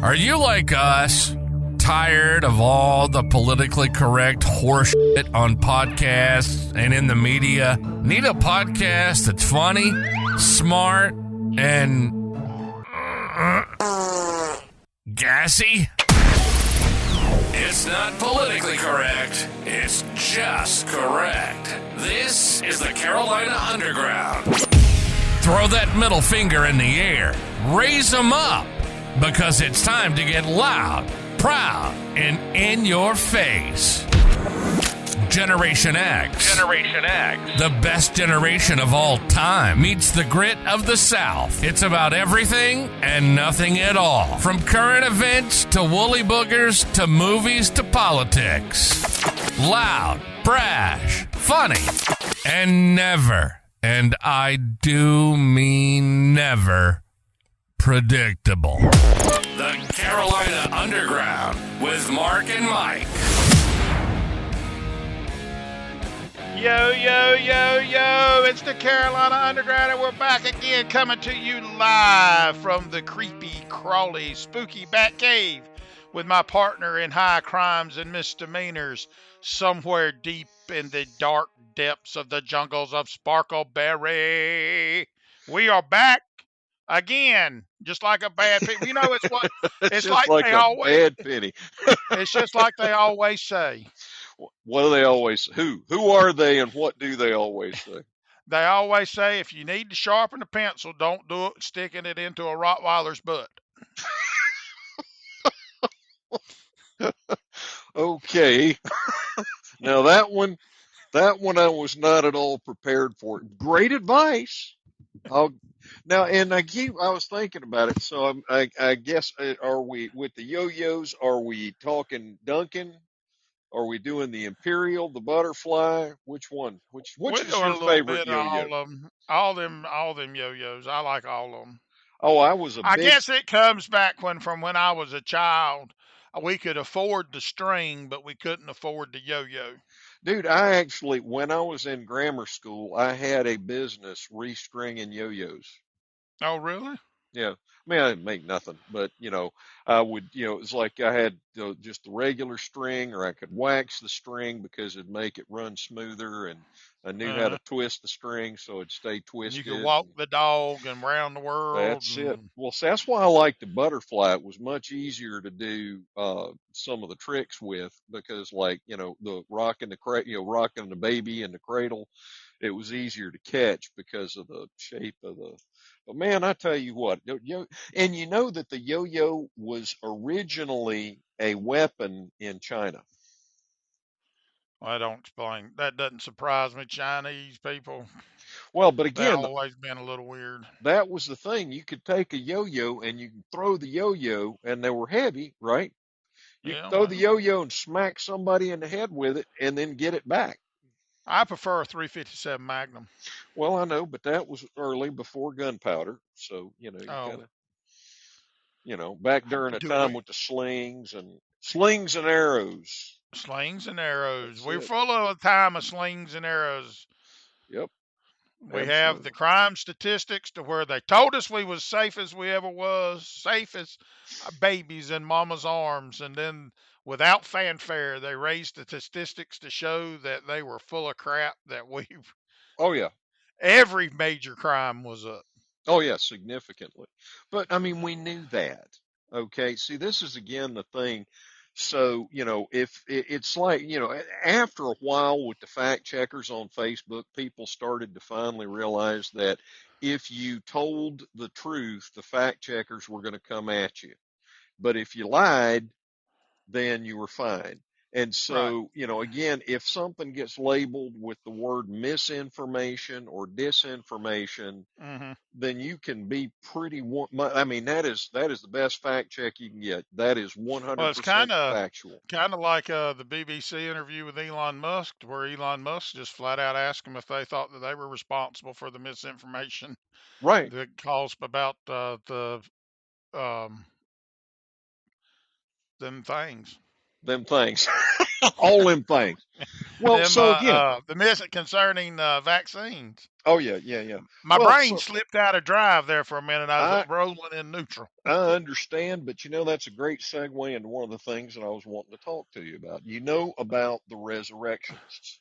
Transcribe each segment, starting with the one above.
Are you like us? Tired of all the politically correct horseshit on podcasts and in the media? Need a podcast that's funny, smart, and gassy? It's not politically correct. It's just correct. This is the Carolina Underground. Throw that middle finger in the air. Raise them up. Because it's time to get loud, proud, and in your face. Generation X. Generation X. The best generation of all time meets the grit of the South. It's about everything and nothing at all. From current events to woolly boogers to movies to politics. Loud, brash, funny, and never, and I do mean never, predictable. The Carolina Underground with Mark and Mike. Yo, yo, yo, yo, it's the Carolina Underground, and we're back again, coming to you live from the creepy, crawly, spooky Bat Cave with my partner in high crimes and misdemeanors, somewhere deep in the dark depths of the jungles of Sparkleberry. We are back again, just like a bad penny. You know, it's what it's just like they a always. Bad penny. It's just like they always say. What do they always? Who are they, and what do they always say? They always say if you need to sharpen a pencil, don't do it sticking it into a Rottweiler's butt. Okay. Now that one I was not at all prepared for. Great advice. I was thinking about it. So I guess, are we with the yo-yos? Are we talking Duncan? Are we doing the Imperial, the Butterfly? Which one? Which is your favorite yo-yo? All them yo-yos. I like all of them. Oh, I guess it comes back from when I was a child. We could afford the string, but we couldn't afford the yo-yo. Dude, I actually, when I was in grammar school, I had a business restringing yo-yos. Oh, really? Yeah. I mean, I didn't make nothing, but, I would, it was like I had just the regular string, or I could wax the string because it'd make it run smoother, and I knew how to twist the string so it'd stay twisted. You could walk the dog and around the world. That's it. Well, see, that's why I like the Butterfly. It was much easier to do some of the tricks with, because, like, the rocking rocking the baby in the cradle, it was easier to catch because of the shape of the. But man, I tell you what, and you know that the yo-yo was originally a weapon in China. I don't explain. That doesn't surprise me. Chinese people. Well, but again, they've always been a little weird. That was the thing. You could take a yo-yo and you could throw the yo-yo, and they were heavy, right? You could throw the yo-yo and smack somebody in the head with it and then get it back. I prefer a 357 Magnum. Well, I know, but that was early, before gunpowder. So, you gotta, back during a time with the slings and arrows. Slings and arrows. We're full of a time of slings and arrows. Yep. We have the crime statistics to where they told us we was safe as we ever was, safe as babies in mama's arms, and then without fanfare, they raised the statistics to show that they were full of crap, that we've. Oh, yeah. Every major crime was up. Oh, yeah, significantly. But, I mean, we knew that. Okay. See, this is, again, the thing. So, if it's like, after a while with the fact checkers on Facebook, people started to finally realize that if you told the truth, the fact checkers were going to come at you. But if you lied, then you were fine. And so, again, if something gets labeled with the word misinformation or disinformation, then you can be pretty. I mean, that is the best fact check you can get. That is 100% factual. Kind of like the BBC interview with Elon Musk, where Elon Musk just flat out asked them if they thought that they were responsible for the misinformation, right? That caused about them things. Them things. all them things. Well, Them so again, the miss concerning vaccines. oh yeah, yeah, yeah. My Well, brain so slipped out of drive there for a minute. I was I rolling in neutral. I understand, but that's a great segue into one of the things that I was wanting to talk to you about. You know about the resurrectionists.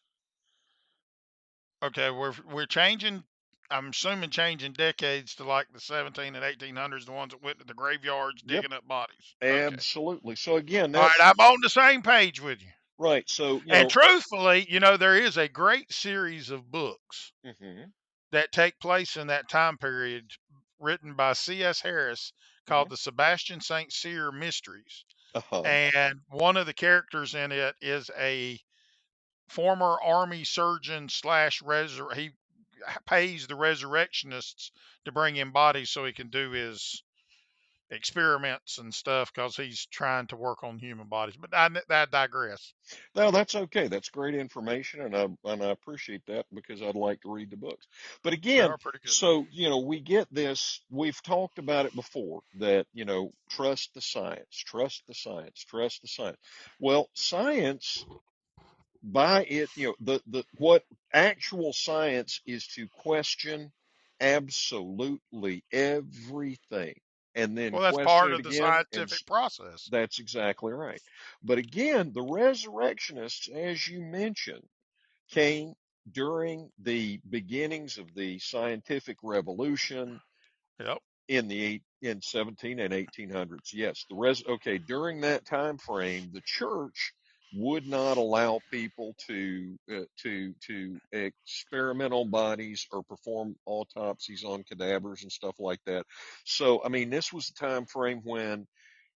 Okay, we're changing. I'm assuming changing decades to like the 17 and 1800s, the ones that went to the graveyards Yep, digging up bodies. Okay. absolutely. So again, All right, that's I'm on the same page with you. right. So And truthfully, there is a great series of books hmm that take place in that time period written by C.S. Harris hmm called the Sebastian St. Cyr Mysteries. uh-huh. And one of the characters in it is a former army surgeon slash he pays the resurrectionists to bring in bodies so he can do his experiments and stuff because he's trying to work on human bodies. But I digress. No, that's okay. That's great information, and I appreciate that because I'd like to read the books. But They again, are pretty good. so we get this. We've talked about it before that trust the science, trust the science, trust the science. Well, science by it, the what actual science is to question absolutely everything and then Well, that's question part it of the again scientific process. that's exactly right. But again, the resurrectionists, as you mentioned, came during the beginnings of the scientific revolution Yep. in 17 and 1800s. Yes, okay, during that time frame, the church would not allow people to experiment on bodies or perform autopsies on cadavers and stuff like that. So, I mean, this was the time frame when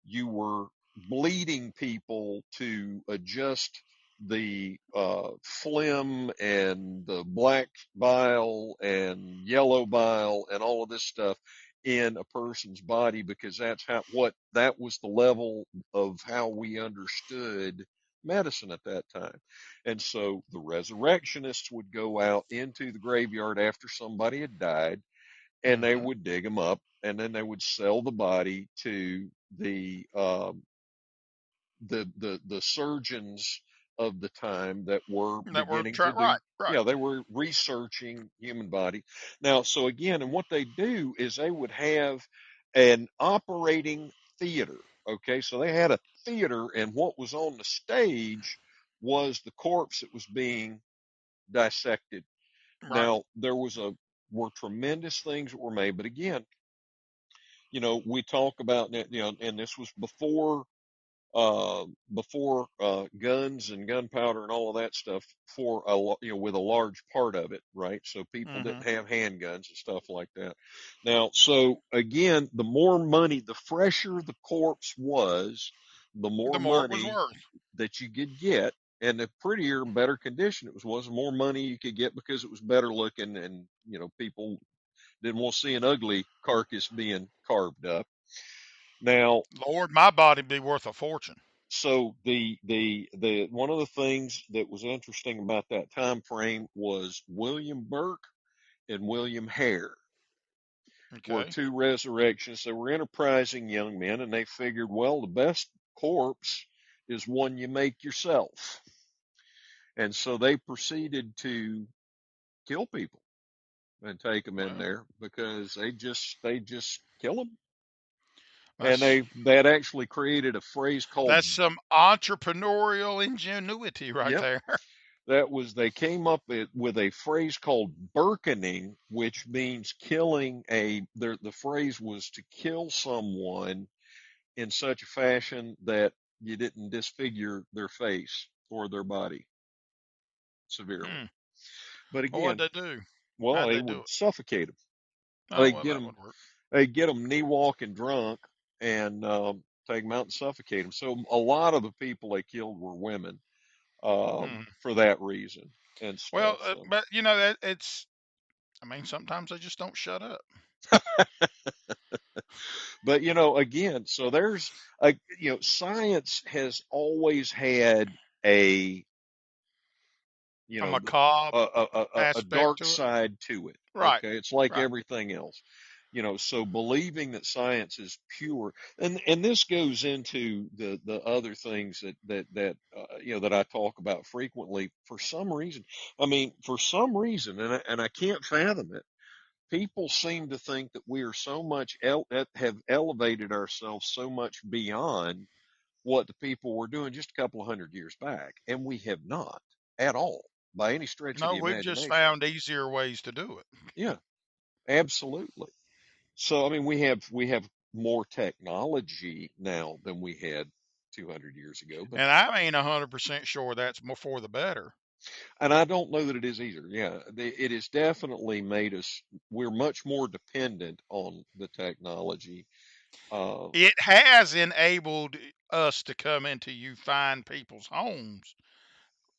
you were bleeding people to adjust the phlegm and the black bile and yellow bile and all of this stuff in a person's body because that was the level of how we understood medicine at that time. And so the resurrectionists would go out into the graveyard after somebody had died and they Hmm. would dig them up and then they would sell the body to the surgeons of the time that were That we're beginning to trying. do, Right. Right. they were researching human body. Now, so again, and what they do is they would have an operating theater. Okay, so they had a theater, and what was on the stage was the corpse that was being dissected. Right. Now, were tremendous things that were made, but again, we talk about that, and this was before guns and gunpowder and all of that stuff with a large part of it, right? So people Hmm. didn't have handguns and stuff like that. Now, so again, the more money, the fresher the corpse was, the more The more it was money worth. that you could get. And the prettier and better condition it was, the more money you could get because it was better looking and, people didn't want to see an ugly carcass being carved up. Now, Lord, my body'd be worth a fortune. so the one of the things that was interesting about that time frame was William Burke and William Hare were Okay. two resurrections. They were enterprising young men, and they figured, well, the best corpse is one you make yourself. And so they proceeded to kill people and take them in Well, there because they just kill them. And that's that actually created a phrase called, that's some entrepreneurial ingenuity right yep, there. they came up with a phrase called burkening, which means killing the phrase was to kill someone in such a fashion that you didn't disfigure their face or their body severely. Hmm. But Well, what'd again, they do? well, How'd they they do would it? suffocate them. Oh, They well, get that them, would work. they get them knee walking drunk and take them out and suffocate them. So a lot of the people they killed were women Hmm. for that reason and Well, stuff. So. but it's. I mean, sometimes they just don't shut up. But again, so there's science has always had a A you know macabre a aspect dark to it. side to it. Right. Okay, it's like Right. everything else. So believing that science is pure, and this goes into the other things that I talk about frequently. For some reason, and I can't fathom it. People seem to think that we are so much have elevated ourselves so much beyond what the people were doing just a couple of hundred years back, and we have not at all by any stretch of No, the we've just imagination. found easier ways to do it. Yeah, absolutely. So I mean, we have more technology now than we had 200 years ago, but And I ain't 100% sure that's more for the better. and I don't know that it is either. Yeah, it has definitely made us. We're much more dependent on the technology. Uh, It has enabled us to come into you fine people's homes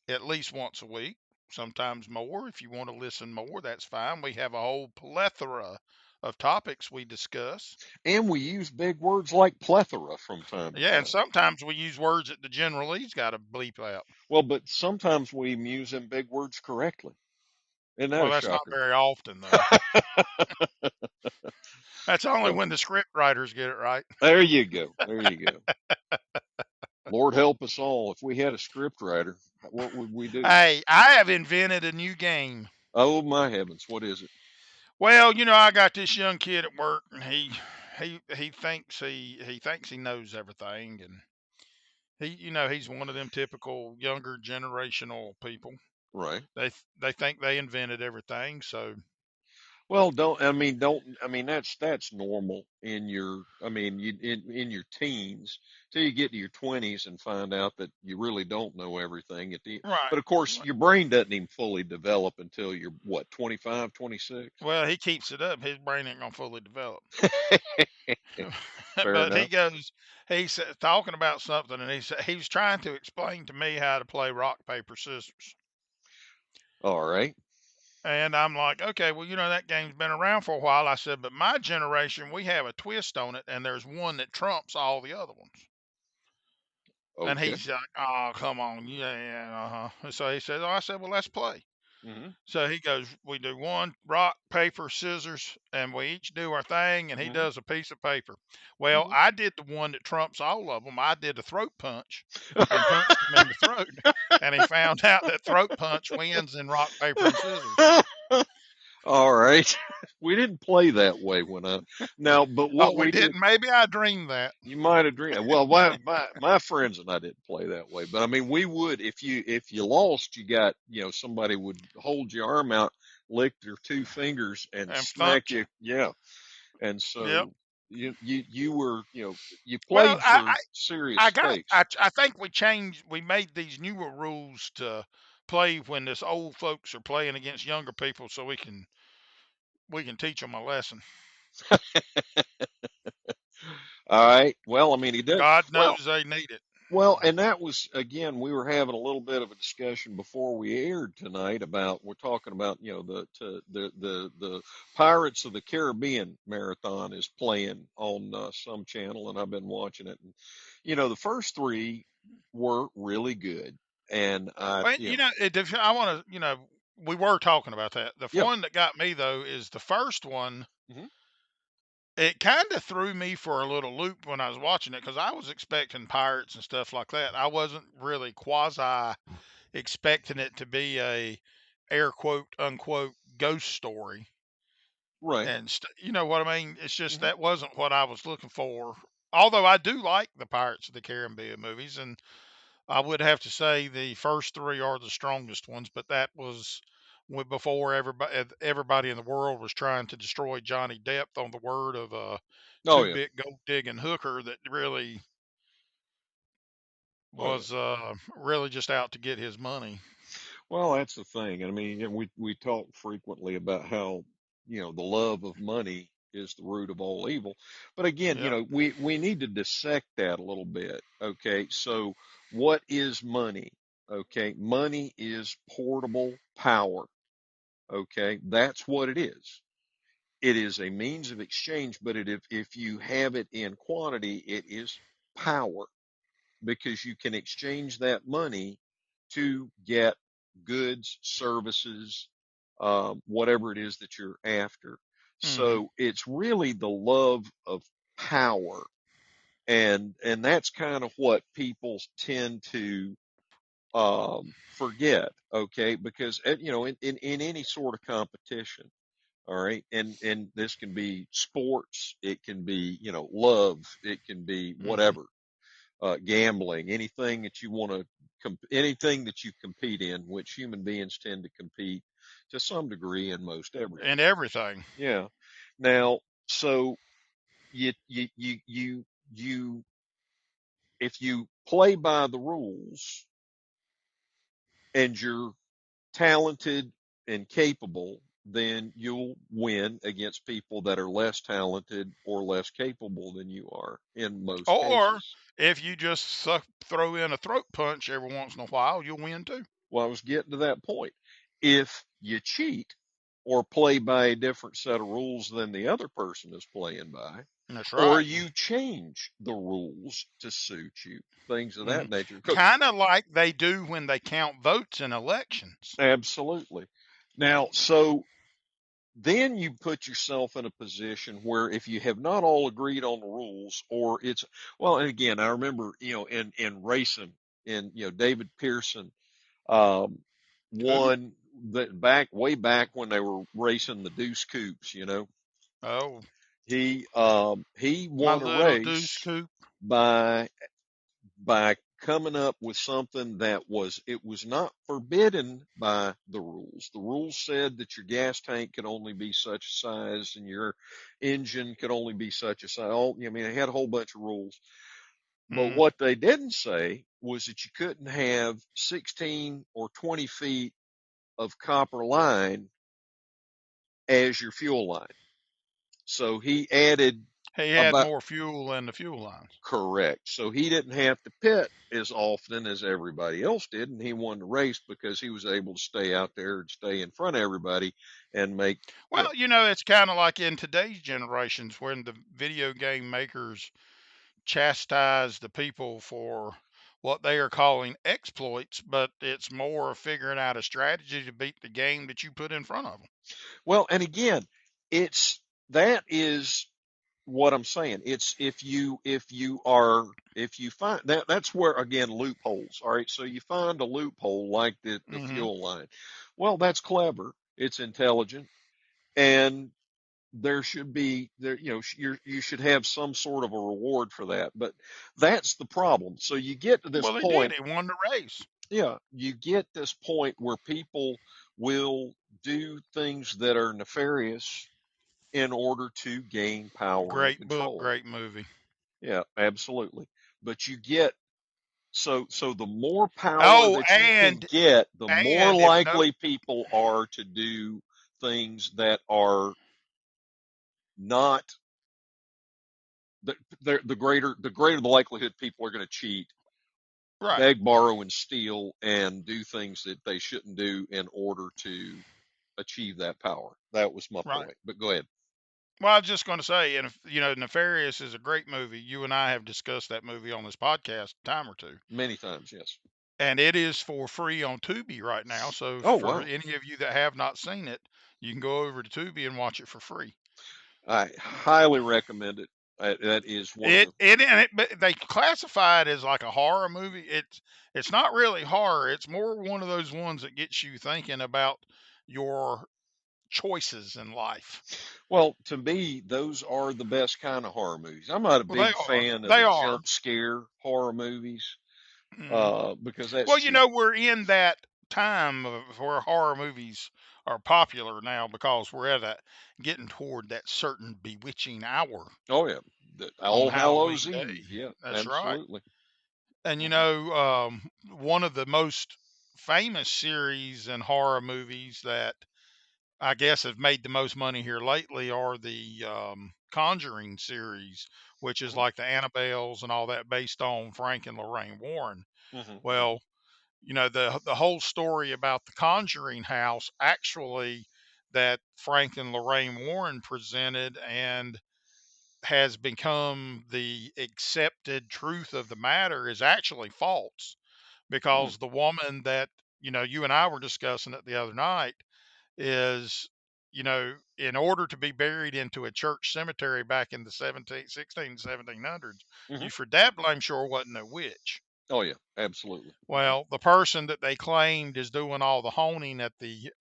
at least once a week, sometimes more. If you want to listen more, that's fine. We have a whole plethora of topics we discuss. and we use big words like plethora from time to Yeah, and time. sometimes we use words that the General Lee's got to bleep out. Well, but sometimes we use them big words correctly. Isn't that Well, a that's not shocker? very often, though. That's only So when the script writers get it right. there you go. There you go. Lord help us all. If we had a script writer, what would we do? Hey, I have invented a new game. Oh my heavens, what is it? Well, I got this young kid at work, and he thinks he thinks he knows everything, and he's one of them typical younger generational people. Right. They think they invented everything. So Well, don't, I mean, that's normal in your, I mean, in your teens till you get to your 20s and find out that you really don't know everything right. but of course your brain doesn't even fully develop until you're what, 25, 26? Well, he keeps it up. His brain ain't gonna fully develop. Fair But enough. he's talking about something, and he was trying to explain to me how to play rock paper scissors. All right. And I'm like, okay, well, that game's been around for a while. I said, but my generation, we have a twist on it, and there's one that trumps all the other ones. And Okay. he's like, oh, come on. Yeah, yeah, uh-huh. So he says, oh, I said, well, let's play. Hmm. So he goes, we do one rock, paper, scissors, and we each do our thing, and he Hmm. does a piece of paper. Well, Hmm. I did the one that trumps all of them. I did a throat punch and punched him in the throat. And he found out that throat punch wins in rock, paper, and scissors. All right. We didn't play that way when I now, but Oh, what we we did, didn't. Maybe I dreamed that. you might have dreamed. Well, my friends and I didn't play that way, but I mean, we would if you lost, you got somebody would hold your arm out, lick your two fingers, and And smack thumped you. you. Yeah, and Yep. so you were you Well, played for serious stakes. I think we made these newer rules to play when this old folks are playing against younger people so we can teach them a lesson. All right. Well, I mean, he did. God Well, knows they need it. Well, and that was again, we were having a little bit of a discussion before we aired tonight about we're talking about the Pirates of the Caribbean marathon is playing on some channel, and I've been watching it. And the first three were really good, and But I want to, we were talking about that. The yeah, one that got me though is the first one. hmm It kind of threw me for a little loop when I was watching it because I was expecting pirates and stuff like that. I wasn't really quasi expecting it to be a air quote unquote ghost story. right, And you know what I mean? It's just hmm that wasn't what I was looking for. Although I do like the Pirates of the Caribbean movies, and I would have to say the first three are the strongest ones, but that was before everybody in the world was trying to destroy Johnny Depp on the word of a oh two yeah, bit gold digging hooker that really oh yeah. was really just out to get his money. Well, that's the thing. I mean, we talk frequently about how, the love of money is the root of all evil. But again, Yep. we need to dissect that a little bit. Okay. So what is money? Okay. Money is portable power. Okay. That's what it is. It is a means of exchange, but if you have it in quantity, it is power because you can exchange that money to get goods, services, whatever it is that you're after. Mm-hmm. So it's really the love of power. And that's kind of what people tend to forget, okay? Because in any sort of competition, all right, and this can be sports, it can be love, it can be Mm-hmm. whatever, gambling, anything that you want to anything that you compete in, which human beings tend to compete to some degree in most And everything. everything. Yeah. Now, so you if you play by the rules and you're talented and capable, then you'll win against people that are less talented or less capable than you are in most Or cases. if you just throw in a throat punch every once in a while, you'll win too. Well, I was getting to that point. If you cheat or play by a different set of rules than the other person is playing by, That's or right. you change the rules to suit you, things of Hmm. that nature. Kind of like they do when they count votes in elections. Absolutely. Now, so then you put yourself in a position where if you have not all agreed on the rules, or it's, well, and again, I remember, in racing, in, David Pearson, um, Who? won that back way back when they were racing the Deuce Coupes, Oh, he my won a little deuce race coupe. by coming up with something that it was not forbidden by the rules. The rules said that your gas tank could only be such a size and your engine could only be such a size. I mean, it had a whole bunch of rules. But Mm. what they didn't say was that you couldn't have 16 or 20 feet of copper line as your fuel line. So he added He had about more fuel than the fuel lines. correct. So he didn't have to pit as often as everybody else did, and he won the race because he was able to stay out there and stay in front of everybody and make, you know, Well, it's kind of like in today's generations when the video game makers chastise the people for what they are calling exploits, but it's more of figuring out a strategy to beat the game that you put in front of them. well, and again, it's that is what I'm saying. It's if you find that's where again loopholes. All right, so you find a loophole like the Hmm. fuel line. Well, that's clever. It's intelligent, and there should be there you should have some sort of a reward for that. But that's the problem. So you get to this Well, he did. point. He won the race. Yeah, you get this point where people will do things that are nefarious in order to gain power and Great book, control. great movie. Yeah, absolutely. But you get so the more power Oh, that you can get, the more and if no likely people are to do things that are not the greater the likelihood people are going to cheat, right, beg, borrow, and steal, and do things that they shouldn't do in order to achieve that power. That was my right. point. But go ahead. Well, I was just going to say, and if Nefarious is a great movie. You and I have discussed that movie on this podcast a time or two. Many times, yes. And it is for free on Tubi right now. So Oh for wow. any of you that have not seen it, you can go over to Tubi and watch it for free. I highly recommend it. That is one of It the it and it but they classify it as like a horror movie. It's not really horror. It's more one of those ones that gets you thinking about your choices in life. well, to me, those are the best kind of horror movies. I'm not a Well, they big are. fan of They the are. jump scare horror movies, Mhm. because that's Well, cheap. we're in that time of where horror movies are popular now because we're at that getting toward that certain bewitching hour Oh yeah, on All Hallows Halloween Day. Eve. Yeah, That's right. absolutely. And Hmm. one of the most famous series and horror movies that I guess have made the most money here lately are the Conjuring series, which is Hmm. like the Annabelles and all that based on Frank and Lorraine Warren. Hmm. Hmm. Well, the whole story about the Conjuring house actually that Frank and Lorraine Warren presented and has become the accepted truth of the matter is actually false Hmm. because the woman that you and I were discussing it the other night is in order to be buried into a church cemetery back in the 1700s, Hmm. you for that blame sure wasn't a witch. Oh yeah, absolutely. Hmm. Well, the person that they claimed is doing all the honing at the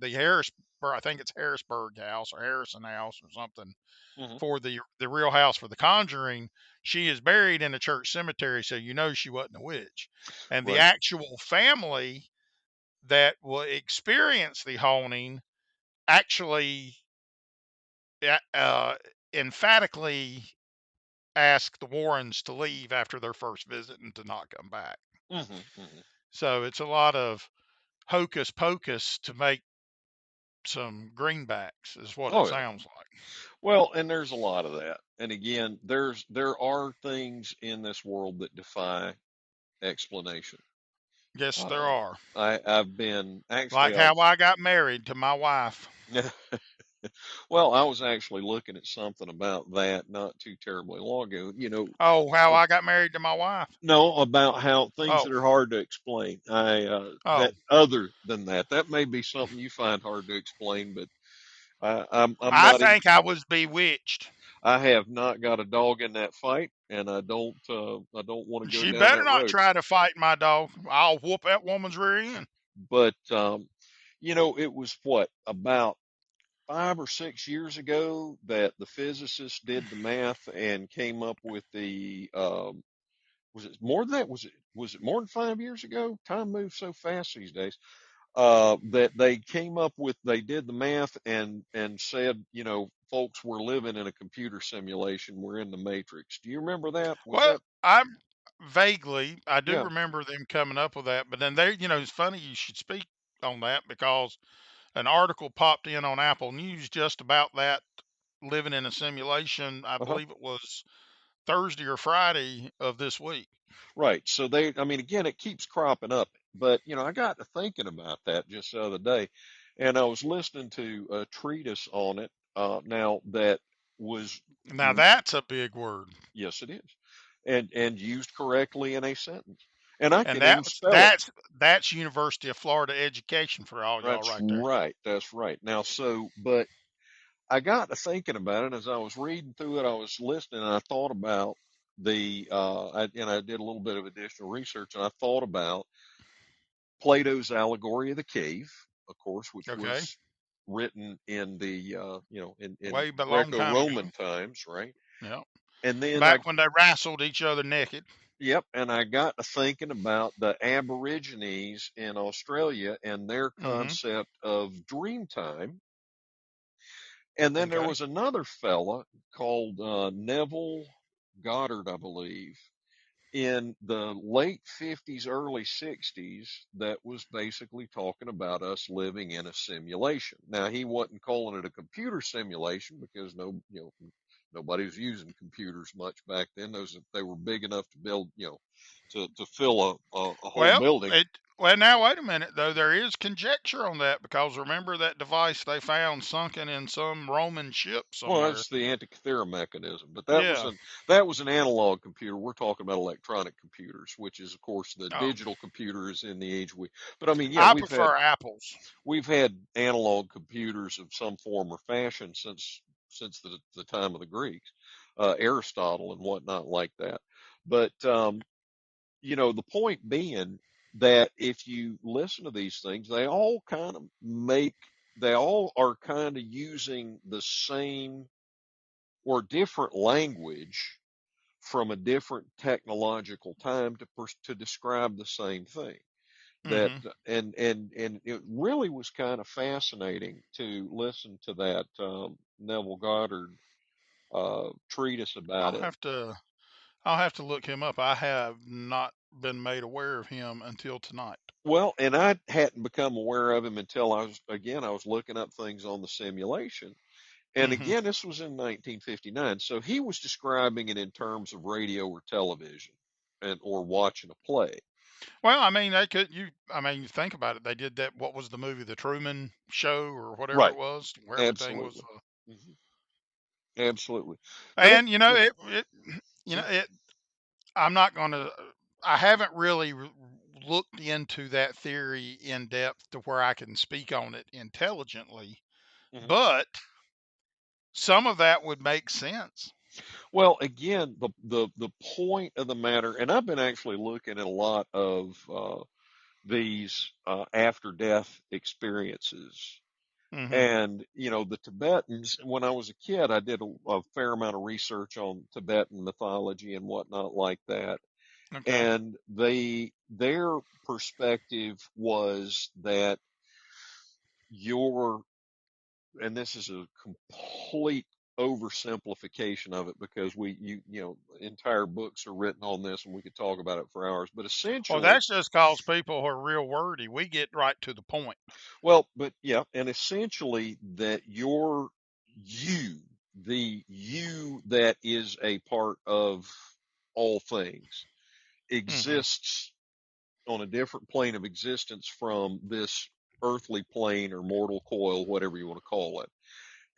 Harrisburg, I think it's Harrisburg House or Harrison House or something, Hmm. for the real house for The Conjuring, she is buried in a church cemetery, so she wasn't a witch. And the Right. actual family that will experience the honing actually uh, emphatically asked the Warrens to leave after their first visit and to not come back. Hmm. Hmm. So it's a lot of hocus pocus to make some greenbacks, is what it Oh yeah. sounds like. Well, and there's a lot of that. And again, there are things in this world that defy explanation. Yes, there Uh, are. I've been actually Like I how was I got married to my wife. well, I was actually looking at something about that not too terribly long ago. Oh, how uh, I got married to my wife. no, about how things Oh, that are hard to explain. oh, That other than that, that may be something you find hard to explain, but I'm I not even. think I was bewitched. I have not got a dog in that fight, and I don't want to go She down better that not road. try to fight my dog. I'll whoop that woman's rear end. But it was what about 5 or 6 years ago that the physicists did the math and came up with the was it more than that? Was it more than 5 years ago? Time moves so fast these days. That they came up with, they did the math and said, folks, we're living in a computer simulation. We're in the matrix. Do you remember that? Was Well, that? I do Yeah. remember them coming up with that. But then it's funny you should speak on that because an article popped in on Apple News just about that living in a simulation. I Uh-huh. believe it was Thursday or Friday of this week. Right. So I mean, again, it keeps cropping up. But, I got to thinking about that just the other day, and I was listening to a treatise on it, now that was, Now that's a big word. yes, it is, and used correctly in a sentence. And I And can even spell it. that's University of Florida education for all y'all That's right there. right. That's right. Now, but I got to thinking about it as I was reading through it. I was listening, and I thought about and I did a little bit of additional research, and I thought about Plato's allegory of the cave, of course, which Okay. was written in the in Way a long time ago. Greco-Roman times, right? Yeah. And then Back when they wrestled each other naked. yep, and I got to thinking about the Aborigines in Australia and their Mm-hmm. concept of dream time. And then there Okay. was another fella called Neville Goddard, I believe, in the late 50s, early 60s, that was basically talking about us living in a simulation. Now, he wasn't calling it a computer simulation because nobody was using computers much back then. They were big enough to build, to fill a whole Well, building. now wait a minute though. There is conjecture on that because remember that device they found sunken in some Roman ship Well, somewhere. that's the Antikythera mechanism, but Yeah. that was an analog computer. We're talking about electronic computers, which is, of course, the Oh, digital computers in the age we. But I mean, yeah, I prefer apples. we've had analog computers of some form or fashion since the time of the Greeks, Aristotle and whatnot like that. But the point being that if you listen to these things, they all are kind of using the same or different language from a different technological time to describe the same thing. That Mm-hmm. and it really was kind of fascinating to listen to that Neville Goddard treatise about I'll it. have to I'll have to look him up. I have not been made aware of him until tonight. Well, and I hadn't become aware of him until I was looking up things on the simulation. And Mm-hmm. again, this was in 1959. So he was describing it in terms of radio or television and or watching a play. Well, I mean, they could you. I mean, you think about it. They did that. What was the movie, The Truman Show, or whatever it Right. was, where everything was. Absolutely. Hmm. Absolutely. But And yeah. you know, Mhm. it. I'm not going to. I haven't really looked into that theory in depth to where I can speak on it intelligently. Mhm. but some of that would make sense. Well, again, the point of the matter, and I've been actually looking at a lot of these after death experiences. Hmm. And, the Tibetans, when I was a kid, I did a fair amount of research on Tibetan mythology and whatnot like that. Okay. And their perspective was that your, and this is a complete oversimplification of it because entire books are written on this and we could talk about it for hours, but Well, essentially, that's just because people are real wordy. We get right to the point. well, but yeah, and essentially that you, the you that is a part of all things, Hmm. exists on a different plane of existence from this earthly plane or mortal coil, whatever you want to call it.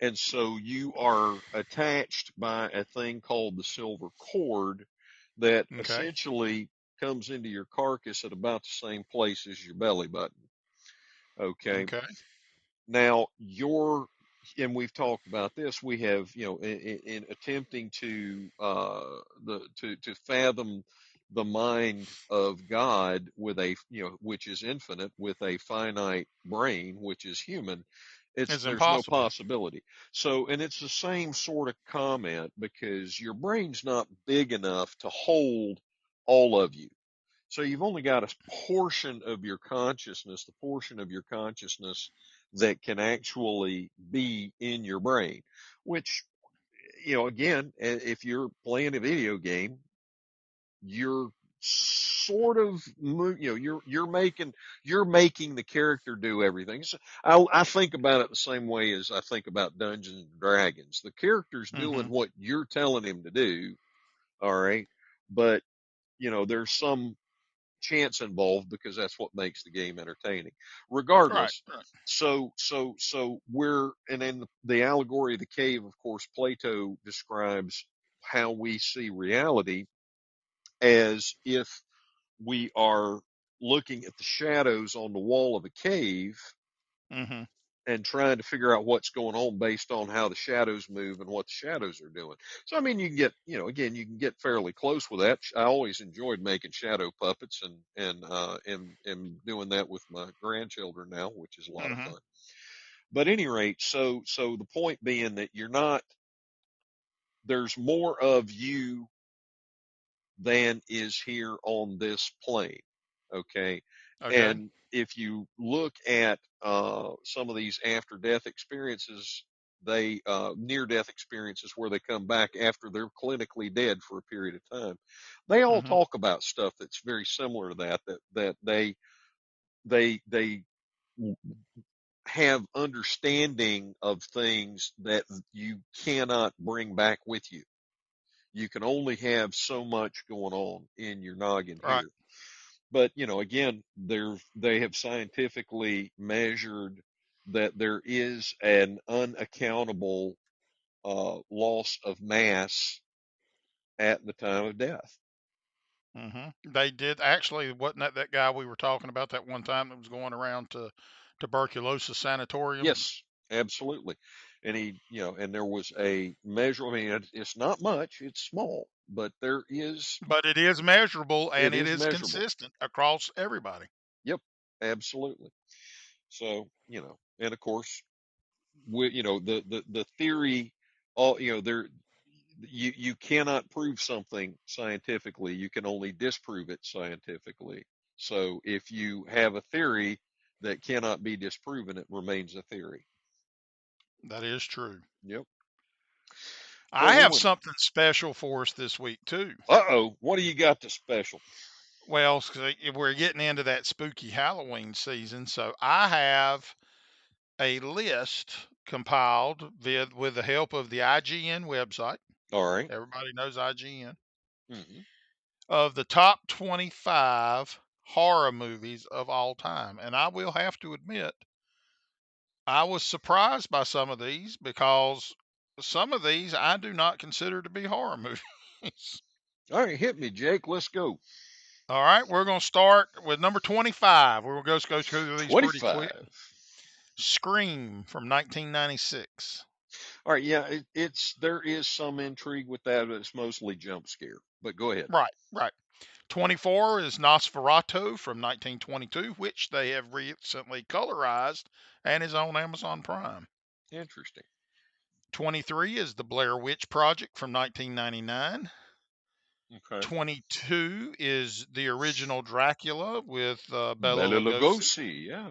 And so you are attached by a thing called the silver cord that Okay. essentially comes into your carcass at about the same place as your belly button. Okay. Okay. Now, and we've talked about this. We have, in attempting to to fathom the mind of God with which is infinite, with a finite brain, which is human. It's There's no impossible. possibility. So, and it's the same sort of comment because your brain's not big enough to hold all of you. So you've only got a portion of your consciousness, the portion of your consciousness that can actually be in your brain, which, again, if you're playing a video game, you're sort of, you're making the character do everything. So I think about it the same way as I think about Dungeons and Dragons. The character's Hmm. doing what you're telling him to do. All right. But, there's some chance involved because that's what makes the game entertaining. Right. Regardless, Right. so and in the allegory of the cave, of course, Plato describes how we see reality as if we are looking at the shadows on the wall of a cave Hmm. and trying to figure out what's going on based on how the shadows move and what the shadows are doing. So, I mean, you can get, again, you can get fairly close with that. I always enjoyed making shadow puppets and doing that with my grandchildren now, which is a lot of Hmm. fun. But at any rate, so the point being that there's more of you than is here on this plane. Okay. Okay. And if you look at some of these after death experiences, they near death experiences where they come back after they're clinically dead for a period of time, they all Hmm. talk about stuff that's very similar to that they have understanding of things that you cannot bring back with you. You can only have so much going on in your noggin Right. here. But, again, they have scientifically measured that there is an unaccountable loss of mass at the time of death. They did actually. Wasn't that guy we were talking about that one time that was going around to tuberculosis sanatoriums? Yes, absolutely. And and there was a measure. I mean, it's not much; it's small, but But it is measurable it and it is is measurable. consistent across everybody. Yep, absolutely. So, and of course, the theory, all there, you cannot prove something scientifically. You can only disprove it scientifically. So if you have a theory that cannot be disproven, it remains a theory. That is true. Yep. But I we have went. something special for us this week too. Uh-oh, what do you got to special? Well, we're getting into that spooky Halloween season, so I have a list compiled with the help of the IGN website. All right. Everybody knows IGN, Mm-hmm. of the top 25 horror movies of all time. And I will have to admit, I was surprised by some of these because some of these I do not consider to be horror movies. All right, hit me, Jake. Let's go. All right, we're going to start with number 25. We're going to go through these pretty quick. 25. Scream from 1996. All right, yeah, there is some intrigue with that, but it's mostly jump scare. But go ahead. Right, right. 24 is Nosferatu from 1922, which they have recently colorized and is on Amazon Prime. Interesting. 23 is The Blair Witch Project from 1999. Okay. 22 is the original Dracula with Bela Bela Lugosi, Lugosi, yeah.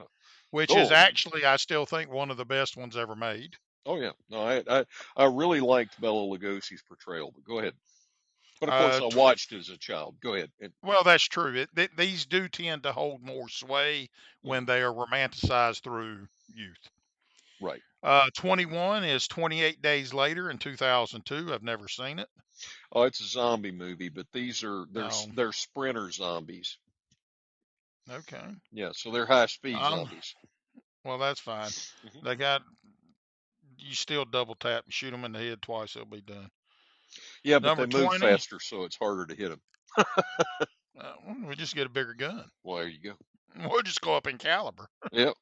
which is Oh, actually, I still think, one of the best ones ever made. oh yeah. No, I really liked Bela Lugosi's portrayal, but go ahead. But of course, Uh, I tw- watched as a child. Go ahead. well, that's true. These do tend to hold more sway when Mhm. they are romanticized through youth. Right. 21 is 28 Days Later in 2002. I've never seen it. Oh, it's a zombie movie, but No. they're sprinter zombies. Okay. Yeah, so they're high speed Um. zombies. Well, that's fine. Hmm. They got you still double tap, shoot them in the head twice, they'll be done. Yeah, but Number they move 20. faster, so it's harder to hit them. We just get a bigger gun. Well, there you go. We'll just go up in caliber. Yep.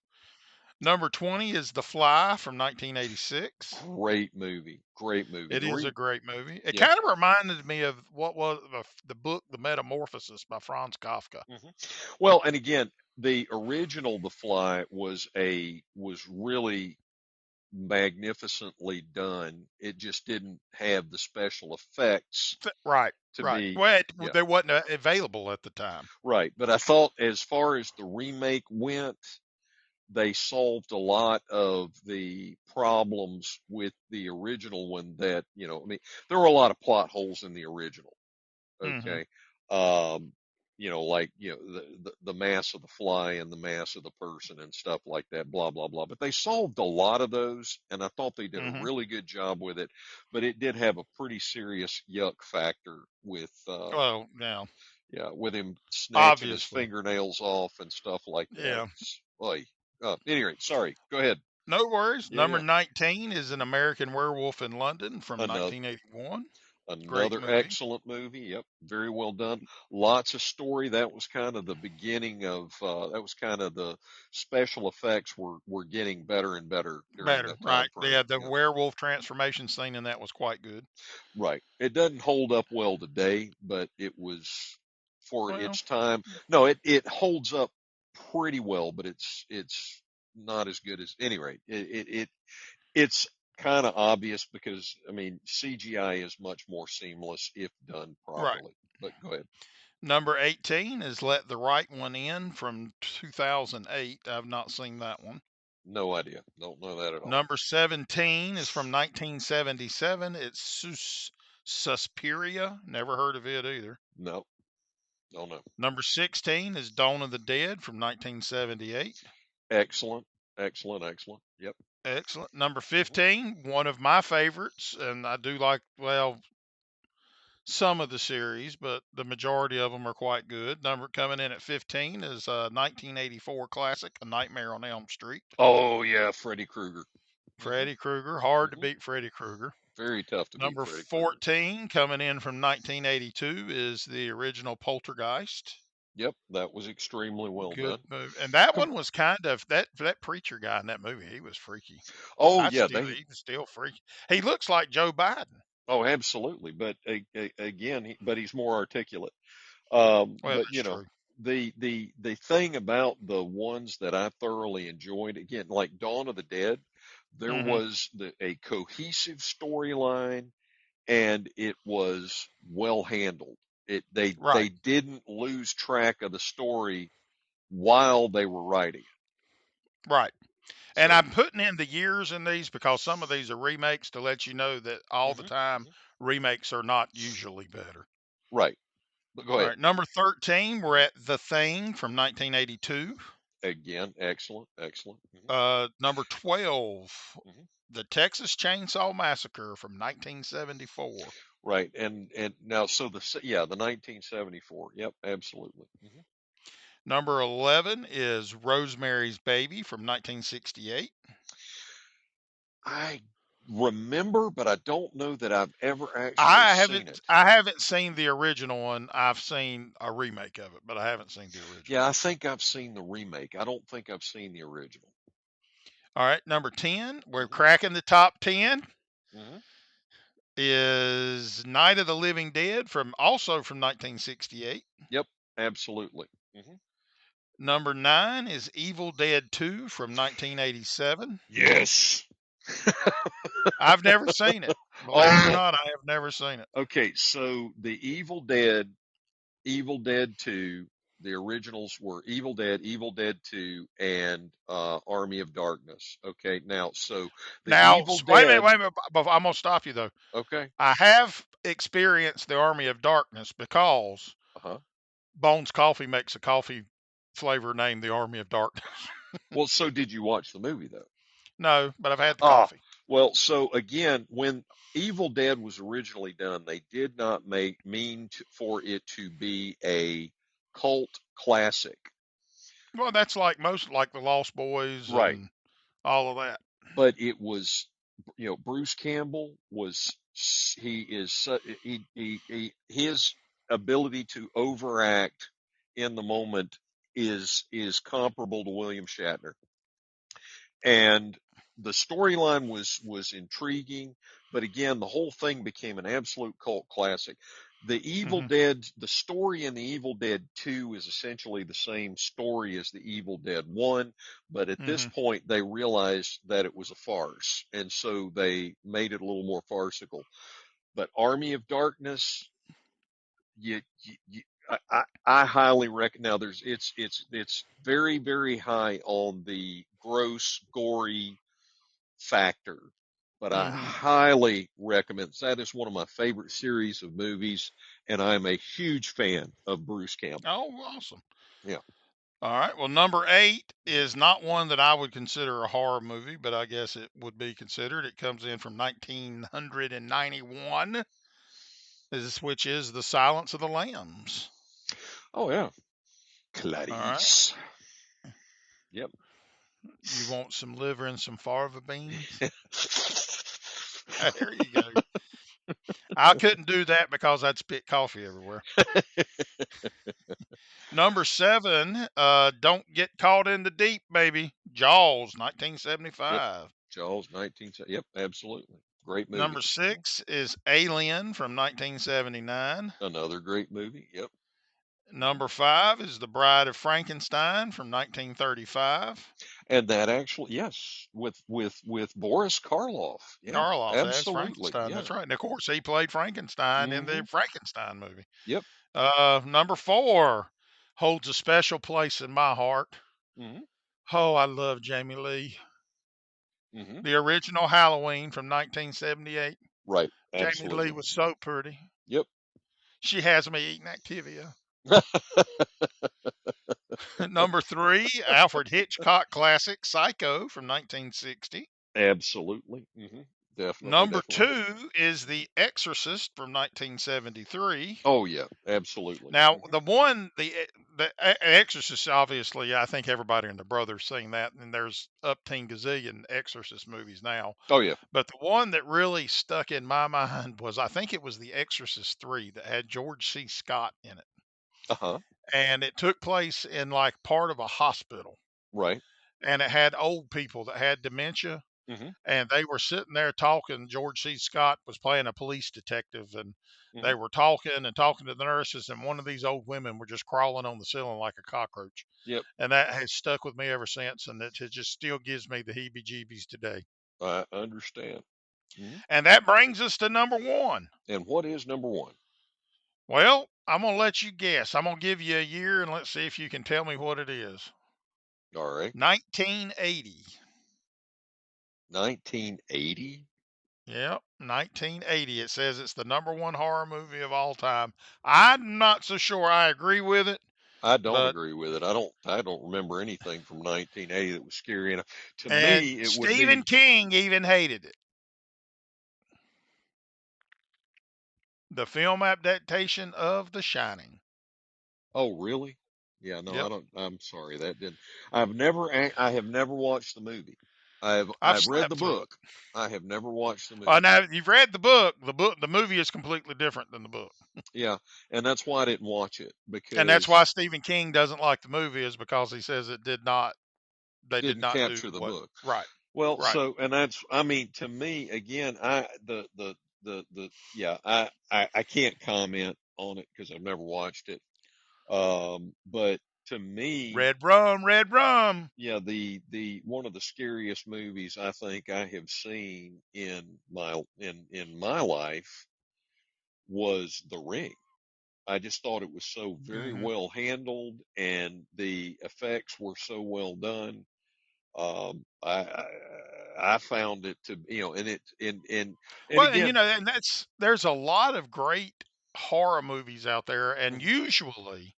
Number 20 is The Fly from 1986. Great movie. Great movie. It is a great movie. It Yeah. kind of reminded me of what was the book, The Metamorphosis by Franz Kafka. Hmm. Well, and again, the original The Fly was really magnificently done. It just didn't have the special effects Right, to right. be, Well, yeah, they wasn't available at the time. right. But I thought as far as the remake went, they solved a lot of the problems with the original one that, I mean, there were a lot of plot holes in the original. Hmm. Okay. Like, the mass of the fly and the mass of the person and stuff like that, blah, blah, blah. But they solved a lot of those, and I thought they did a Hmm. really good job with it. But it did have a pretty serious yuck factor Well, yeah, with him snatching his obviously. fingernails off and stuff like that. Yeah. Oy. Anyway, sorry. Go ahead. No worries. Yeah, Number yeah. 19 is An American Werewolf in London from Another 1981. Great Another movie. excellent movie. Yep, very well done. Lots of story. That was kind of the beginning of that was kind of the special effects were getting better and better during Better, that time right. frame. Yeah, the Yeah, werewolf transformation scene in that was quite good. right. It doesn't hold up well today, but it was for Well, its time. No, it holds up pretty well, but it's not as good as any rate. It's kind of obvious because I mean CGI is much more seamless if done right. properly. But go ahead. Number 18 is Let the Right One In from 2008. I've not seen that one. No idea. Don't know that at all. Number 17 is from 1977. It's Suspiria. Never heard of it either. No, don't know. Number 16 is Dawn of the Dead from 1978. Excellent, excellent, excellent. Yep. Excellent. Number Hmm. 15, one of my favorites, and I do like, well, some of the series, but the majority of them are quite good. Number coming in at 15 is a 1984 classic, A Nightmare on Elm Street. Oh yeah, Freddy Krueger. Hmm. Freddy Krueger, hard to Hmm. beat Freddy Krueger. Very tough to beat Number Freddy Krueger. 14 coming in from 1982 is the original Poltergeist. Yep, that was extremely well Good done. movie. And that Com- one was kind of that preacher guy in that movie, he was freaky. oh yeah, they. He was still freaky. He looks like Joe Biden. Oh, absolutely. But again, but he's more articulate. Well, But that's true. the thing about the ones that I thoroughly enjoyed, again, like Dawn of the Dead, there Hmm. was a cohesive storyline and it was well handled. They Right, didn't lose track of the story while they were writing it. right. And So, I'm putting in the years in these because some of these are remakes to let you know that all the hmm, time hmm, remakes are not usually better. right. But go All ahead. right, number 13, we're at The Thing from 1982. Again, excellent, excellent. Hmm. Number 12, Hmm. The Texas Chainsaw Massacre from 1974. Right. And now, so the 1974. Yep, absolutely. Hmm. Number 11 is Rosemary's Baby from 1968. I remember, but I don't know that I've ever actually seen it. I haven't seen the original one. I've seen a remake of it, but I haven't seen the original. Yeah, I think I've seen the remake. I don't think I've seen the original. All right, number 10. We're Hmm. cracking the top 10. Hmm. Is Night of the Living Dead also from 1968. Yep, absolutely. Number 9 is Evil Dead 2 from 1987. Yes. I've never seen it. Believe it or Oh, not, I have never seen it. okay. So the Evil Dead 2, the originals were Evil Dead 2, and Army of Darkness. Okay. Now, so the Now, Evil wait a minute, Dead. wait a minute. I'm going to stop you, though. Okay. I have experienced the Army of Darkness because Uh-huh. Bones Coffee makes a coffee flavor named the Army of Darkness. Well, so did you watch the movie though? No, but I've had the Ah, coffee. well, so again, when Evil Dead was originally done, they did not for it to be a cult classic. Well, that's like like the Lost Boys Right. and all of that. But it was, Bruce Campbell he is, his ability to overact in the moment is comparable to William Shatner. And the storyline was intriguing, but again, the whole thing became an absolute cult classic. Hmm. The story in the Evil Dead 2 is essentially the same story as the Evil Dead 1, but at this Hmm. point they realized that it was a farce, and so they made it a little more farcical. But Army of Darkness, you I highly recommend. Now, it's very, very high on the gross, gory factor, but I Hmm. highly recommend. That is one of my favorite series of movies, and I'm a huge fan of Bruce Campbell. Oh, awesome. Yeah. All right. Well, number 8 is not one that I would consider a horror movie, but I guess it would be considered. It comes in from 1991, which is The Silence of the Lambs. Oh yeah. All right. Clarice. Yep. You want some liver and some fava beans? There you go. I couldn't do that because I'd spit coffee everywhere. Number 7, Don't Get Caught in the Deep, baby. Jaws, Yep. 1975. Jaws, 19. Yep. Absolutely. Great movie. Number 6 is Alien from 1979. Another great movie. Yep. Number 5 is The Bride of Frankenstein from 1935. And that actually, yes, with Boris Karloff. Yeah, Karloff as absolutely. Frankenstein. Yeah. That's right. And of course, he played Frankenstein in Hmm. the Frankenstein movie. Yep. Number 4 holds a special place in my heart. Hmm. Oh, I love Jamie Lee. Hmm. The original Halloween from 1978. Right. Jamie Lee Absolutely. was so pretty. Yep. She has me eating Activia. Number 3, Alfred Hitchcock classic Psycho from 1960. Absolutely. Definitely. Number Definitely. 2 is The Exorcist from 1973. Oh yeah. Absolutely. Now, the Exorcist, obviously, I think everybody and their brother's seen that, and there's up teen gazillion Exorcist movies now. Oh yeah. But the one that really stuck in my mind was, I think it was The Exorcist 3 that had George C. Scott in it. Uh huh. And it took place in like part of a hospital. Right. And it had old people that had dementia, Hmm. and they were sitting there talking. George C. Scott was playing a police detective, and Hmm. they were talking and talking to the nurses, and one of these old women were just crawling on the ceiling like a cockroach. Yep. And that has stuck with me ever since, and it just still gives me the heebie-jeebies today. I understand. Hmm. And that brings us to number 1. And what is number one? Well, I'm going to let you guess. I'm going to give you a year, and let's see if you can tell me what it is. All right. 1980. 1980. Yep, 1980. It says it's the number 1 horror movie of all time. I'm not so sure I agree with it, I don't but agree with it. I don't remember anything from 1980 that was scary. And to and me, it would Stephen be. King even hated it. The film adaptation of The Shining. Oh, really? Yeah, no, I Yep, don't. I'm sorry, that didn't. I have never watched the movie. I've I've read the slept through it. book. I have never watched the Oh, movie. now you've read the book. The movie is completely different than the book, Yeah, and that's why I didn't watch it and that's why because Stephen King doesn't like the movie, is because he says it did not. They did didn't not do capture the what book. right. Well, Right. so, and that's, I mean, to me, again, yeah, I can't comment on it because I've never watched it. But to me, Red rum, red rum. yeah, one of the scariest movies I think I have seen in my life was The Ring. I just thought it was so very Hmm. well handled and the effects were so well done. I found it to, and it, and Well, and you again, know, and there's a lot of great horror movies out there, and mhm, usually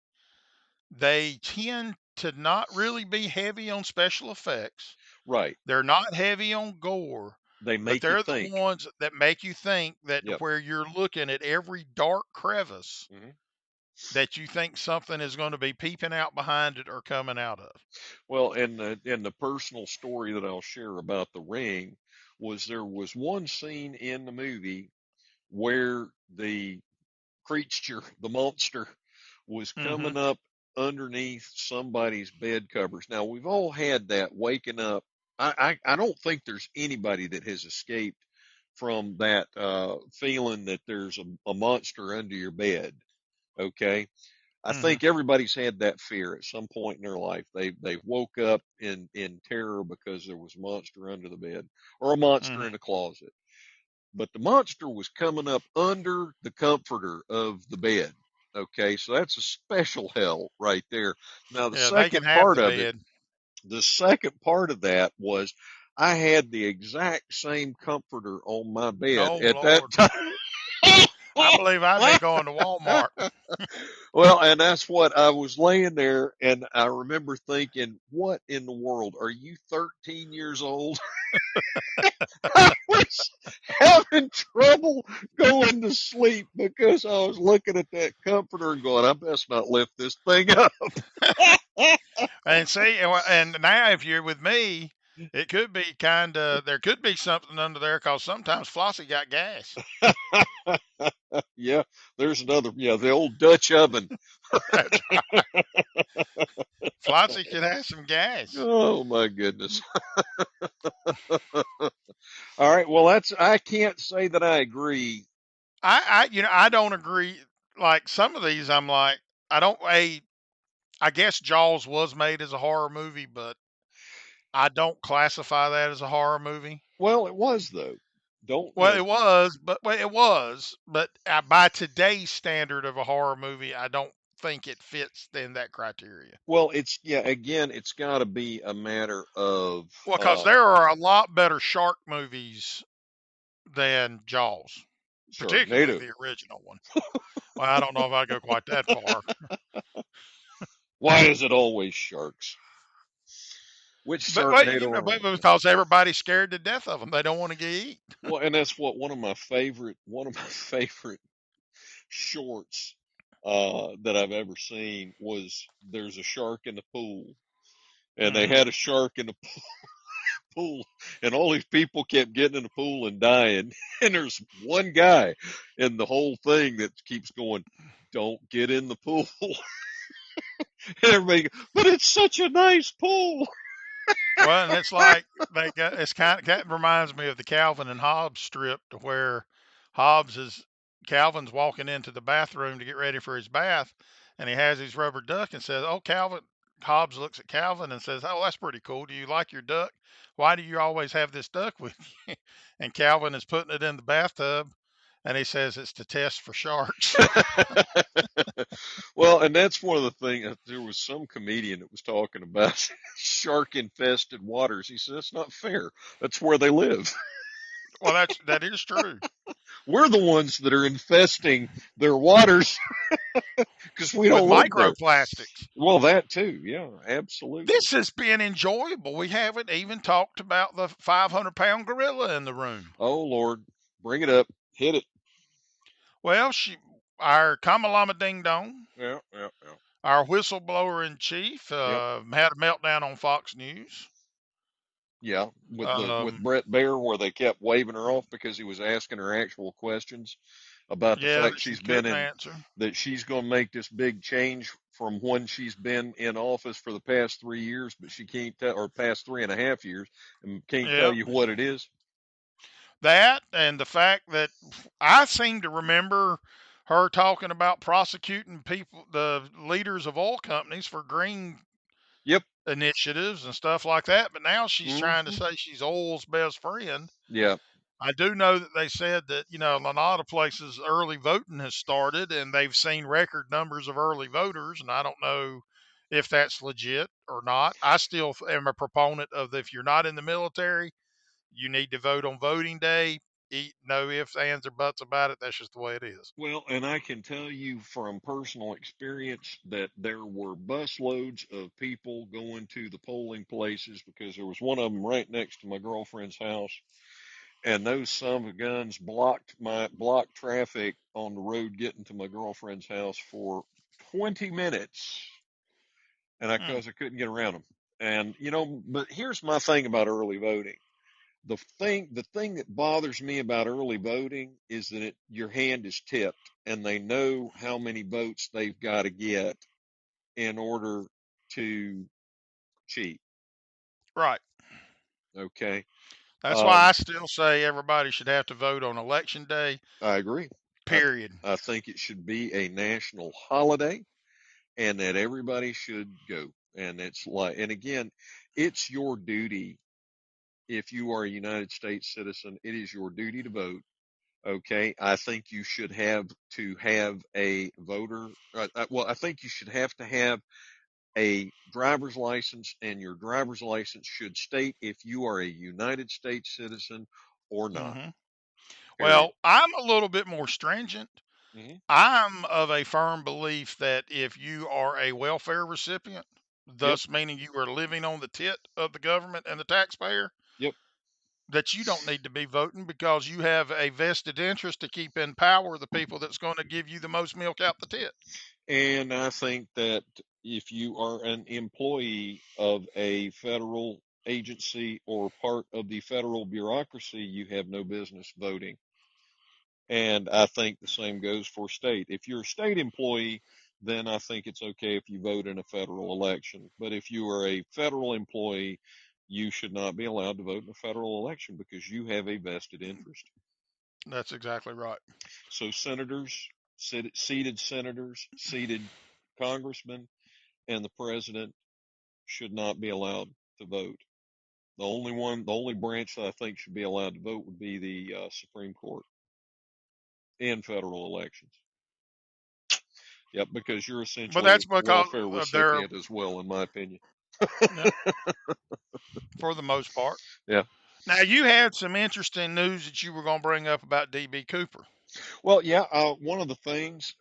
they tend to not really be heavy on special effects. right. They're not heavy on gore, They but make you they're the think. ones that make you think that Yep. where you're looking at every dark crevice Hmm. that you think something is going to be peeping out behind it or coming out of. Well, and the personal story that I'll share about The Ring was there was one scene in the movie where the creature, the monster, was Hmm. coming up underneath somebody's bed covers. Now we've all had that waking up. I don't think there's anybody that has escaped from that feeling that there's a monster under your bed. Okay. I Hmm. think everybody's had that fear at some point in their life. They woke up in terror because there was a monster under the bed or a monster in Hmm. the closet. But the monster was coming up under the comforter of the bed. Okay, so that's a special hell right there. Now Yeah, they can have part the of it, bed. the second part of that was I had the exact same comforter on my bed Oh at that Lord, time. I believe I'd be going to Walmart. Well, and that's what I was laying there, and I remember thinking, what in the world? Are you 13 years old? I was having trouble going to sleep because I was looking at that comforter and going, I best not lift this thing up. And see, and now if you're with me, it could be kind of there could be something under there because sometimes Flossie got gas. Yeah, there's another, yeah, the old Dutch oven. That's right. Flossie could have some gas. Oh my goodness. All right, well, I can't say that I agree. I don't agree. Like some of these, I'm like, I don't. I guess Jaws was made as a horror movie, but I don't classify that as a horror movie. Well, it was though. Don't, Well, it was, but by today's standard of a horror movie, I don't think it fits in that criteria. well, yeah, again, it's got to be a matter of, Well, because there are a lot better shark movies than Jaws, particularly Sharknado. the original one. Well, I don't know if I go quite that far, Why is it always sharks? Which but well, you Sharknado know, are but we? Yeah. because everybody's scared to death of them, they don't want to get eat. Well, and that's what one of my favorite shorts that I've ever seen was there's a shark in the pool, and they Hmm. had a shark in the pool, and all these people kept getting in the pool and dying, and there's one guy in the whole thing that keeps going, "Don't get in the pool," and everybody, but it's such a nice pool. Well, and it's like they got it's kind of reminds me of the Calvin and Hobbes strip to where Hobbes is Calvin's walking into the bathroom to get ready for his bath, and he has his rubber duck and says, "Oh, Calvin." Hobbes looks at Calvin and says, "Oh, that's pretty cool. Do you like your duck? Why do you always have this duck with you?" And Calvin is putting it in the bathtub, and he says it's to test for sharks. Well, and that's one of the things. There was some comedian that was talking about shark infested waters. He said, that's not fair. That's where they live. Well, that is true. We're the ones that are infesting their waters because we With don't live there. microplastics. Well, that too. Yeah, absolutely. This has been enjoyable. We haven't even talked about the 500-pound gorilla in the room. Oh, Lord. Bring it up. Hit it. Well, our Kamalama Ding Dong, Yeah, yeah, yeah. our whistleblower in chief, Yep. had a meltdown on Fox News. Yeah. With Um, Brett Baer where they kept waving her off because he was asking her actual questions. about the Yeah, fact that she she's been couldn't in, answer. that she's going to make this big change from when she's been in office for the past 3 years, but she can't tell, or past 3.5 years, and can't tell Yep. you what it is. That and the fact that I seem to remember her talking about prosecuting people, the leaders of oil companies for green Yep. initiatives and stuff like that. But now she's trying to Hmm. say she's oil's best friend. Yeah. I do know that they said that, in a lot of places early voting has started and they've seen record numbers of early voters. And I don't know if that's legit or not. I still am a proponent of if you're not in the military, you need to vote on voting day. No ifs, ands, or buts about it. That's just the way it is. Well, and I can tell you from personal experience that there were busloads of people going to the polling places because there was one of them right next to my girlfriend's house, and those son of a guns blocked traffic on the road getting to my girlfriend's house for 20 minutes, and Hmm. I couldn't get around them. And but here's my thing about early voting. The thing that bothers me about early voting is that your hand is tipped and they know how many votes they've got to get in order to cheat. Right. Okay. That's why Um, I still say everybody should have to vote on election day, I agree. I, period. I think it should be a national holiday and that everybody should go. And and again, it's your duty. If you are a United States citizen, it is your duty to vote. Okay, I think you should have to have a voter. Well, I think you should have to have a driver's license, and your driver's license should state if you are a United States citizen or not. Hmm. Period. Well, I'm a little bit more stringent. Hmm. I'm of a firm belief that if you are a welfare recipient, Yep. thus meaning you are living on the tit of the government and the taxpayer, Yep. that you don't need to be voting because you have a vested interest to keep in power the people that's going to give you the most milk out the tit. And I think that if you are an employee of a federal agency or part of the federal bureaucracy, you have no business voting. And I think the same goes for state. If you're a state employee, then I think it's okay if you vote in a federal election. But if you are a federal employee, you should not be allowed to vote in a federal election because you have a vested interest. That's exactly right. So senators, seated congressmen, and the president should not be allowed to vote. The only branch that I think should be allowed to vote would be the Supreme Court in federal elections. Yep, because you're But essentially that's a because welfare of their, recipient as well, in my opinion. yeah, for the most part. Yeah. Now, you had some interesting news that you were going to bring up about DB Cooper. Well, yeah. One of the things.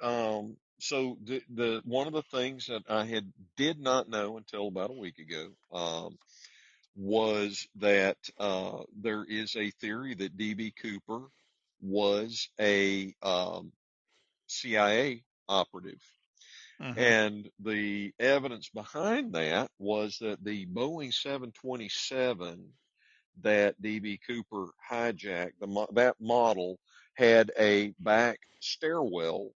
So the one of the things that I did not know until about a week ago was that there is a theory that DB Cooper was a CIA operative. Hmm. And the evidence behind that was that the Boeing 727 that DB Cooper hijacked, that model had a back stairwell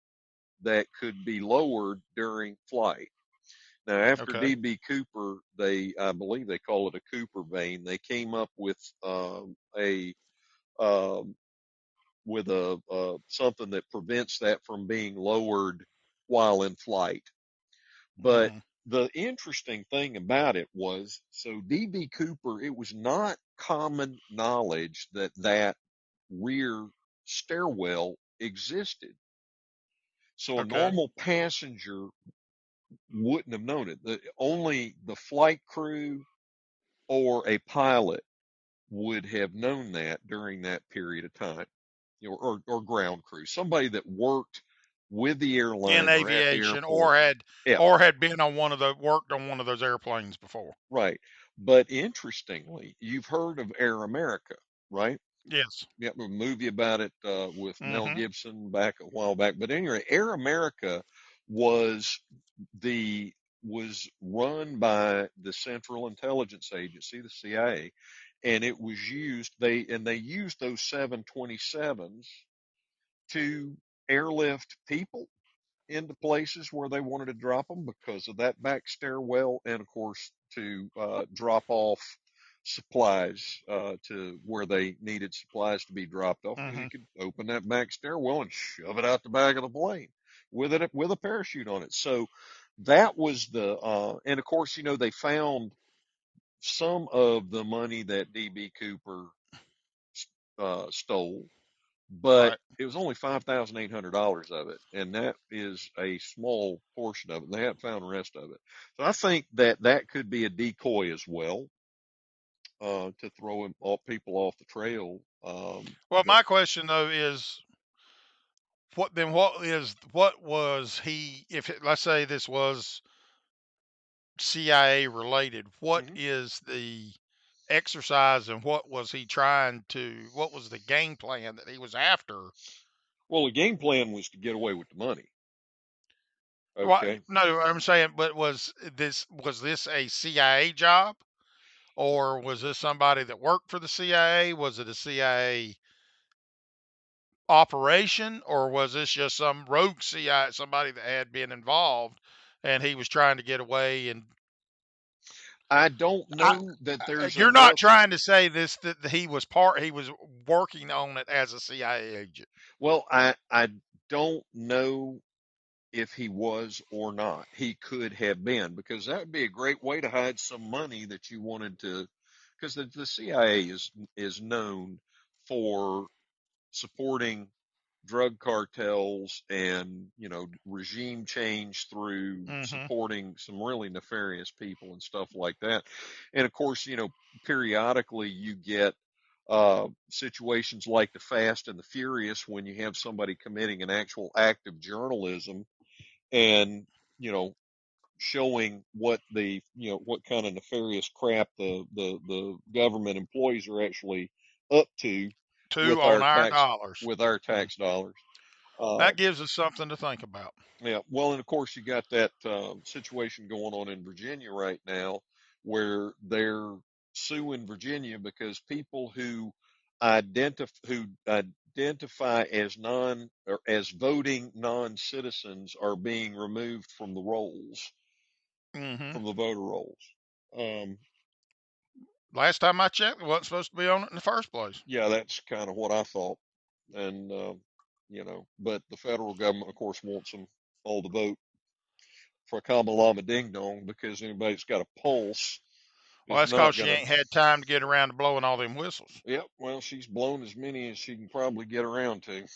that could be lowered during flight. Now, after Okay. DB Cooper, I believe they call it a Cooper vane. They came up with a uh, something that prevents that from being lowered while in flight. But Hmm. the interesting thing about it was, so DB Cooper, it was not common knowledge that that rear stairwell existed. So a Okay. normal passenger wouldn't have known it. Only the flight crew or a pilot would have known that during that period of time, or ground crew, somebody that worked with the In airline or at the aviation, airport. Yeah, or had been on worked on one of those airplanes before. right. But interestingly, you've heard of Air America, right? Yes. Yeah, a movie about it with Mel Hmm. Gibson back a while back. But anyway, Air America was the was run by the Central Intelligence Agency, the CIA, and it was used they used those 727s to airlift people into places where they wanted to drop them because of that back stairwell, and of course to drop off supplies to where they needed supplies to be dropped off. Well, Mm-hmm. you could open that back stairwell and shove it out the back of the plane with a parachute on it. So that was and of course, they found some of the money that DB Cooper stole, but Right. it was only $5,800 of it, and that is a small portion of it. They haven't found the rest of it. So I think that could be a decoy as well, to throw all people off the trail. Well, But my question though is, what was he? If let's say this was CIA related, what mhm. is the exercise and what was he trying to? What was the game plan that he was after? Well, the game plan was to get away with the money. Well, Okay. no, I'm saying, but was this a CIA job, or was this somebody that worked for the CIA? Was it a CIA operation, or was this just some rogue CIA, somebody that had been involved, and he was trying to get away? And I don't I, know that there's you're not enough. trying to say this that he was working on it as a CIA agent. Well, I don't know if he was or not. He could have been, because that would be a great way to hide some money that you wanted to, because the CIA is known for supporting drug cartels and regime change through Mm-hmm. supporting some really nefarious people and stuff like that. And of course, periodically you get situations like the Fast and the Furious, when you have somebody committing an actual act of journalism and you know showing what kind of nefarious crap the government employees are actually up to Two with on our our tax dollars. with our Mm. tax dollars. Uh, That gives us something to think about. yeah, well, and of course you got that situation going on in Virginia right now, where they're suing Virginia because people who identify as non or as voting non-citizens are being removed from the rolls, Mm-hmm. from the voter rolls. Um, Last time I checked, it wasn't supposed to be on it in the first place. yeah, that's kind of what I thought, and but the federal government, of course, wants them all to vote for Kamalama Ding Dong, because anybody that's got a pulse Well, is that's because not she gonna. ain't had time to get around to blowing all them whistles. Yep. Well, she's blown as many as she can probably get around to. That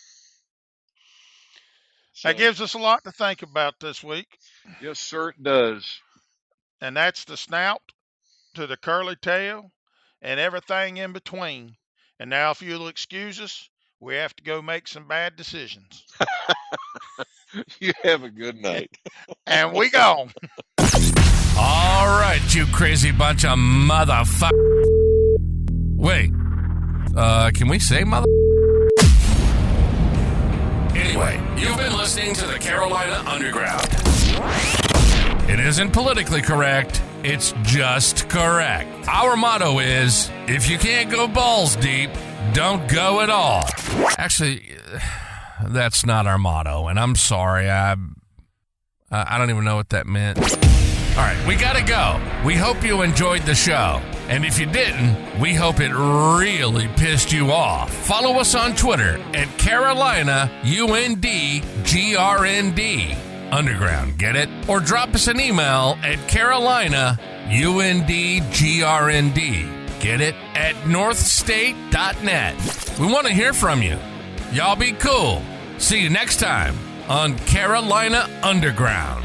So, gives us a lot to think about this week, yes, sir, it does. and that's the snout to the curly tail and everything in between. And now, if you'll excuse us, we have to go make some bad decisions. You have a good night. And we gone. All right, you crazy bunch of motherfuck. Wait, can we say mother? Anyway, you've been listening to the Carolina Underground. It isn't politically correct, it's just correct. Our motto is, if you can't go balls deep, don't go at all. Actually, that's not our motto, and I'm sorry, I don't even know what that meant. All right, we gotta go. We hope you enjoyed the show. And if you didn't, we hope it really pissed you off. Follow us on Twitter at Carolina UNDGRND Underground, get it? Or drop us an email at Carolina UNDGRND, get it? At northstate.net. We want to hear from you. Y'all be cool. See you next time on Carolina Underground.